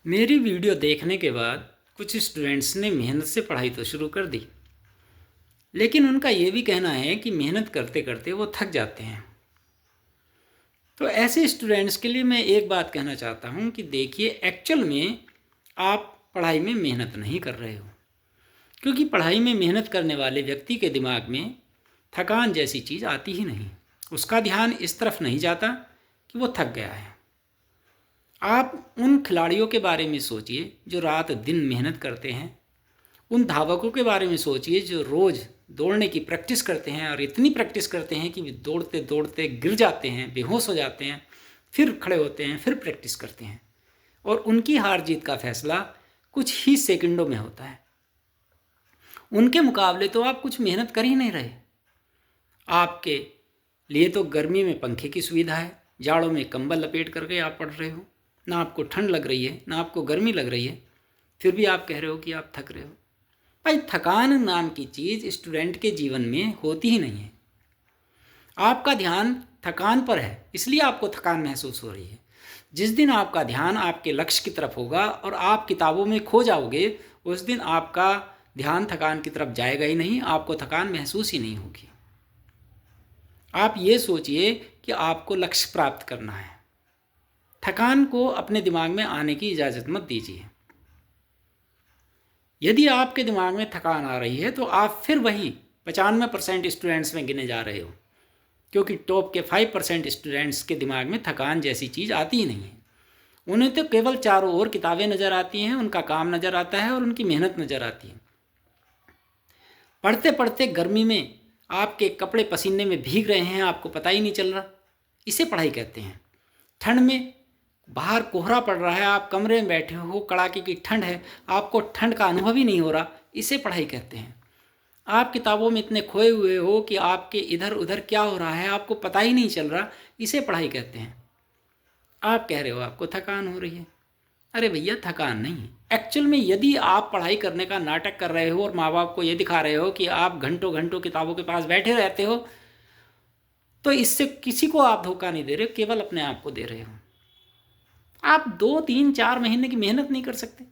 मेरी वीडियो देखने के बाद कुछ स्टूडेंट्स ने मेहनत से पढ़ाई तो शुरू कर दी, लेकिन उनका ये भी कहना है कि मेहनत करते करते वो थक जाते हैं। तो ऐसे स्टूडेंट्स के लिए मैं एक बात कहना चाहता हूँ कि देखिए, एक्चुअल में आप पढ़ाई में मेहनत नहीं कर रहे हो, क्योंकि पढ़ाई में मेहनत करने वाले व्यक्ति के दिमाग में थकान जैसी चीज़ आती ही नहीं। उसका ध्यान इस तरफ नहीं जाता कि वो थक गया है। आप उन खिलाड़ियों के बारे में सोचिए जो रात दिन मेहनत करते हैं। उन धावकों के बारे में सोचिए जो रोज़ दौड़ने की प्रैक्टिस करते हैं, और इतनी प्रैक्टिस करते हैं कि वे दौड़ते दौड़ते गिर जाते हैं, बेहोश हो जाते हैं, फिर खड़े होते हैं, फिर प्रैक्टिस करते हैं, और उनकी हार जीत का फैसला कुछ ही सेकंडों में होता है। उनके मुकाबले तो आप कुछ मेहनत कर ही नहीं रहे। आपके लिए तो गर्मी में पंखे की सुविधा है, जाड़ों में कंबल लपेट करके आप पढ़ रहे हो। ना आपको ठंड लग रही है, ना आपको गर्मी लग रही है, फिर भी आप कह रहे हो कि आप थक रहे हो। भाई, थकान नाम की चीज़ स्टूडेंट के जीवन में होती ही नहीं है। आपका ध्यान थकान पर है, इसलिए आपको थकान महसूस हो रही है। जिस दिन आपका ध्यान आपके लक्ष्य की तरफ होगा और आप किताबों में खो जाओगे, उस दिन आपका ध्यान थकान की तरफ जाएगा ही नहीं, आपको थकान महसूस ही नहीं होगी। आप ये सोचिए कि आपको लक्ष्य प्राप्त करना है। थकान को अपने दिमाग में आने की इजाज़त मत दीजिए। यदि आपके दिमाग में थकान आ रही है तो आप फिर वही 95% स्टूडेंट्स में गिने जा रहे हो, क्योंकि टॉप के 5% स्टूडेंट्स के दिमाग में थकान जैसी चीज़ आती ही नहीं है। उन्हें तो केवल चारों ओर किताबें नज़र आती हैं, उनका काम नज़र आता है और उनकी मेहनत नज़र आती है। पढ़ते पढ़ते गर्मी में आपके कपड़े पसीने में भीग रहे हैं, आपको पता ही नहीं चल रहा, इसे पढ़ाई कहते हैं। ठंड में बाहर कोहरा पड़ रहा है, आप कमरे में बैठे हो, कड़ाके की ठंड है, आपको ठंड का अनुभव ही नहीं हो रहा, इसे पढ़ाई कहते हैं। आप किताबों में इतने खोए हुए हो कि आपके इधर उधर क्या हो रहा है आपको पता ही नहीं चल रहा, इसे पढ़ाई कहते हैं। आप कह रहे हो आपको थकान हो रही है। अरे भैया, थकान नहीं। एक्चुअल में यदि आप पढ़ाई करने का नाटक कर रहे हो और माँ बाप को ये दिखा रहे हो कि आप घंटों घंटों किताबों के पास बैठे रहते हो, तो इससे किसी को आप धोखा नहीं दे रहे हो, केवल अपने आप को दे रहे हो। आप 2 3 4 महीने की मेहनत नहीं कर सकते।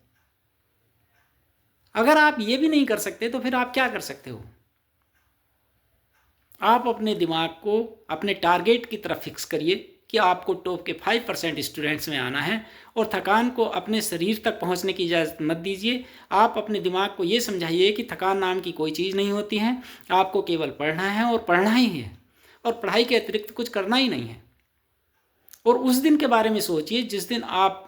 अगर आप ये भी नहीं कर सकते तो फिर आप क्या कर सकते हो? आप अपने दिमाग को अपने टारगेट की तरफ फिक्स करिए कि आपको टॉप के 5% स्टूडेंट्स में आना है, और थकान को अपने शरीर तक पहुंचने की इजाज़त मत दीजिए। आप अपने दिमाग को ये समझाइए कि थकान नाम की कोई चीज़ नहीं होती है, आपको केवल पढ़ना है और पढ़ना ही है, और पढ़ाई के अतिरिक्त कुछ करना ही नहीं है। और उस दिन के बारे में सोचिए जिस दिन आप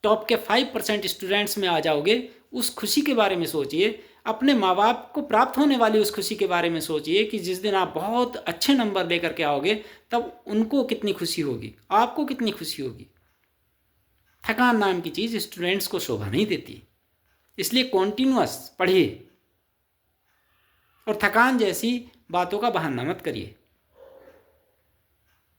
टॉप के 5% स्टूडेंट्स में आ जाओगे। उस खुशी के बारे में सोचिए, अपने माँ बाप को प्राप्त होने वाली उस खुशी के बारे में सोचिए कि जिस दिन आप बहुत अच्छे नंबर लेकर के आओगे, तब उनको कितनी खुशी होगी, आपको कितनी खुशी होगी। थकान नाम की चीज़ स्टूडेंट्स को शोभा नहीं देती, इसलिए कॉन्टिन्यूअस पढ़िए और थकान जैसी बातों का बहाना मत करिए।